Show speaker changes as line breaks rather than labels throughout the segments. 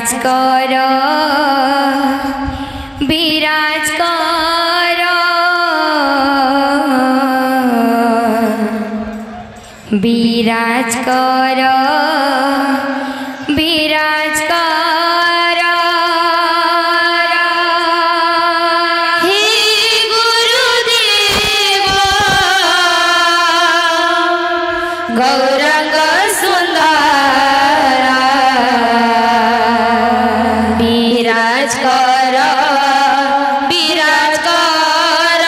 विराज कर विराज कर विराज कर विराज कर हे गुरुदेव गौरंग सुंदर विराज कर विराज कर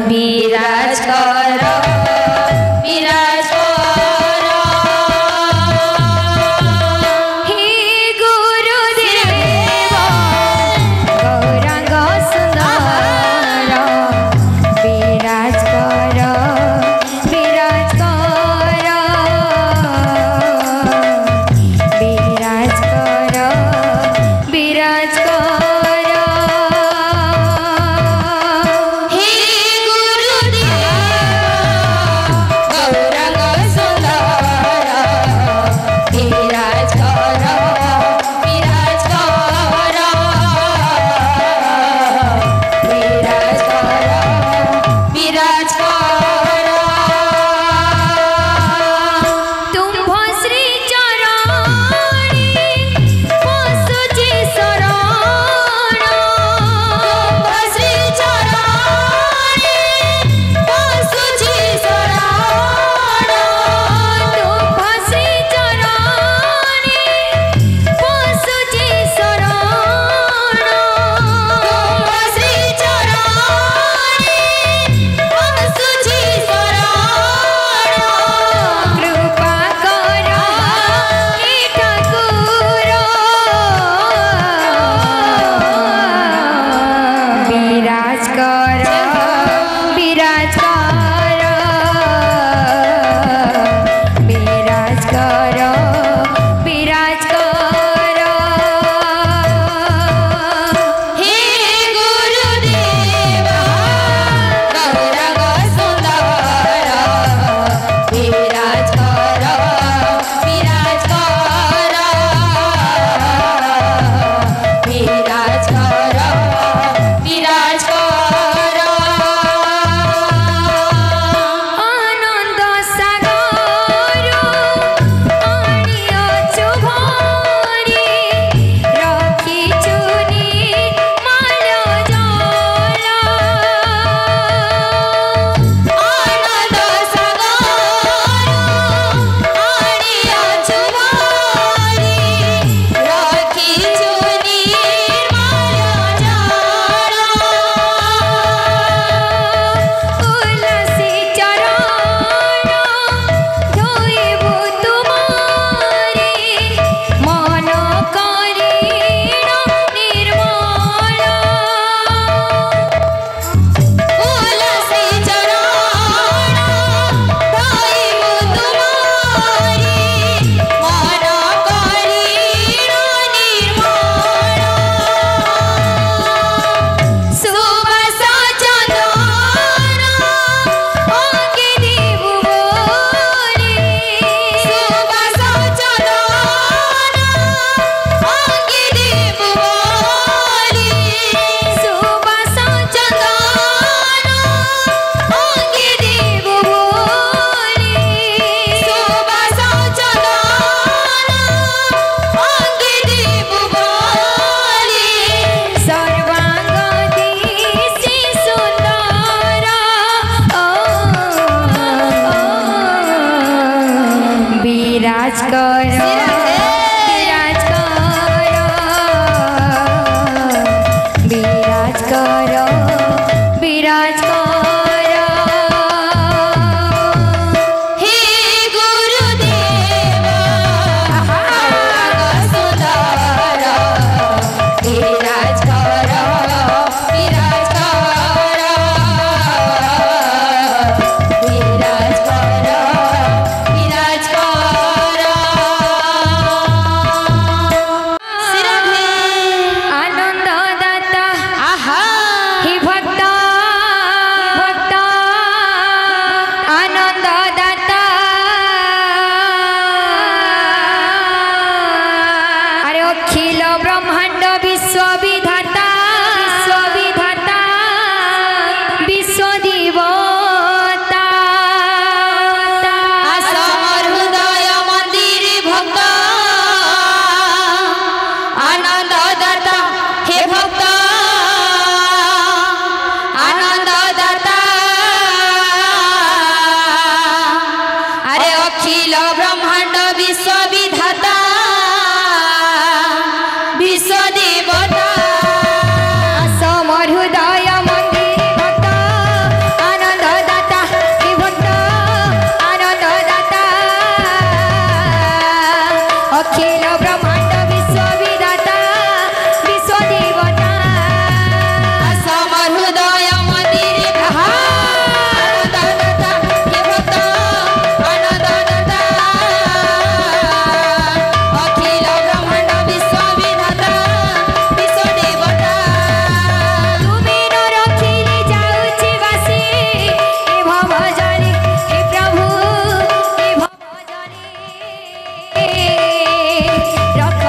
विराज कर। अखिल ब्रह्मांड विश्व विधाता विश्व देवता समर हृदय मंदिर आनंददाता हे भक्त आनंददाता अखिल ब्रह्मांड विश्व विधाता विश्व देवता तुमे न रखिले जाउछि बासी हे भवजनी हे प्रभु हे भवजनी रख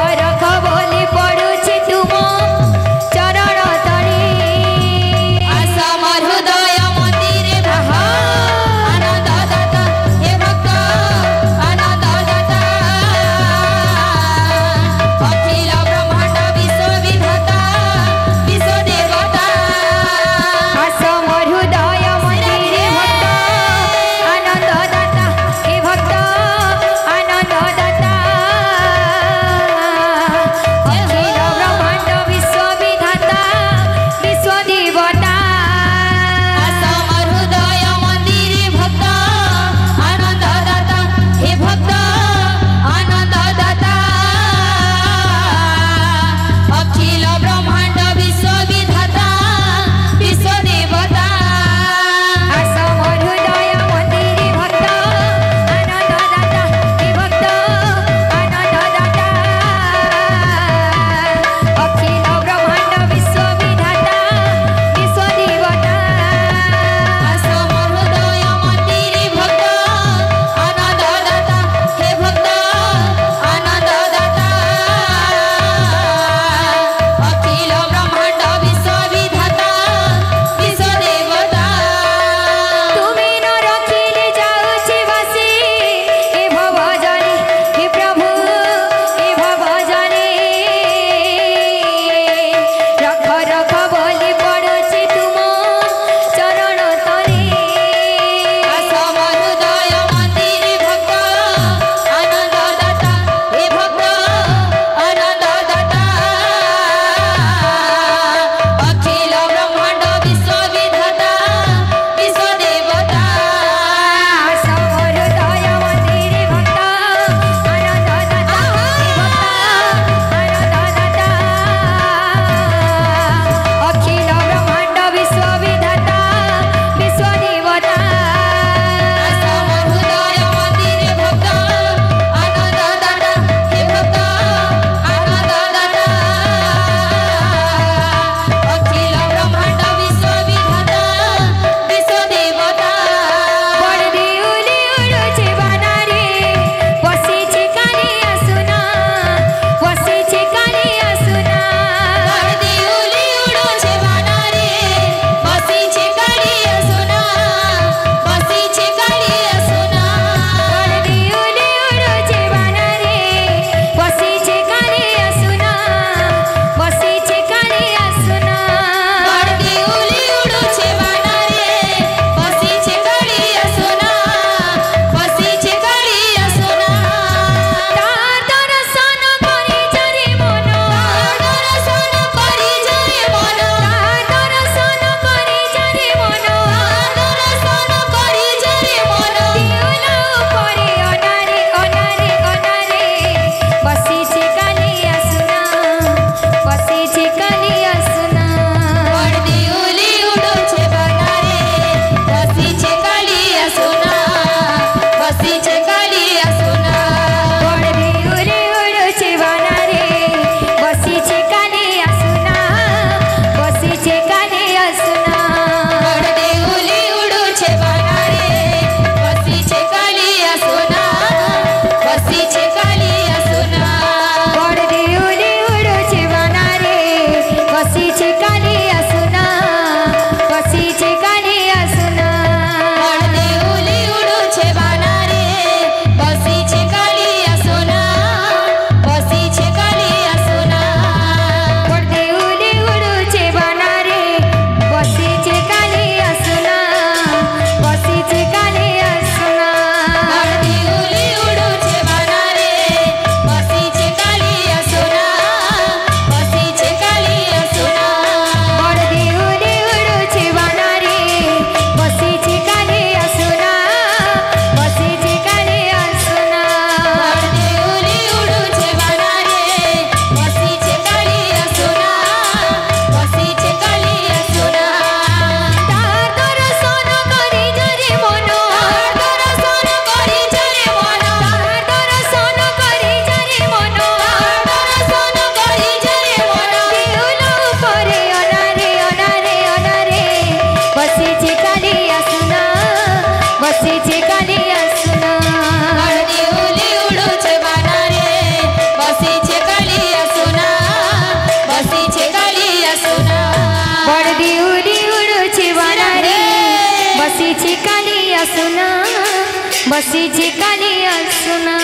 बसीचे कालिया सुना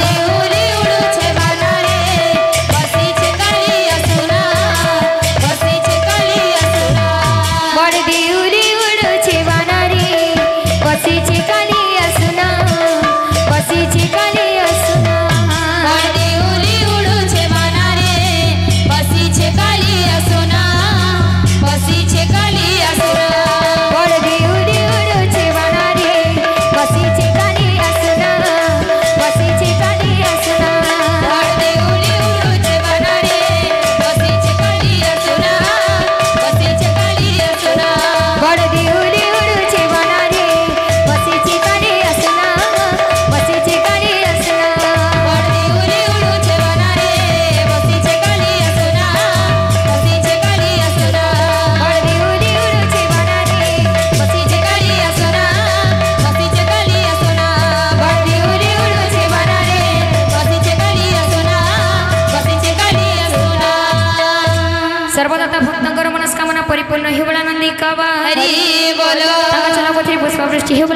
देउली उडुछे बानारे बसीचे कालिया सुना बसीचे कालिया सुना
बड़ देउली उडुछे बानारे बसीचे कालिया सुना बसीचे कालिया सुना
बड़ देउली उडुछे बानारे बसीचे कालिया सुना बसीचे कालिया सुना
बड़ देउली उडुछे बानारे बसीचे कालिया सुना बसीचे कालिया सुना
बड़ देउली उडुछे बानारे बसीचे कालिया सुना बसीचे कालिया सुना
बड़ देउली उडुछे बानारे बसीचे कालिया सुना बसीचे कालिया सुना
बड़ देउली उडुछे बानारे बसीचे कालिया सुना बसीचे कालिया सुना
बड़ देउली उडुछे बानारे
बसीचे कालिया सुना बसीचे कालिया सुना
बड़ देउली उडुछे बानारे
बसीचे कालिया सुना बसीचे कालिया सुना
सर्वदाता भक्तांकर मनस्कामना परिपूर्ण हिवळानंदी कावा
हरि बोलो
चला पुष्पवृष्टी हिवळा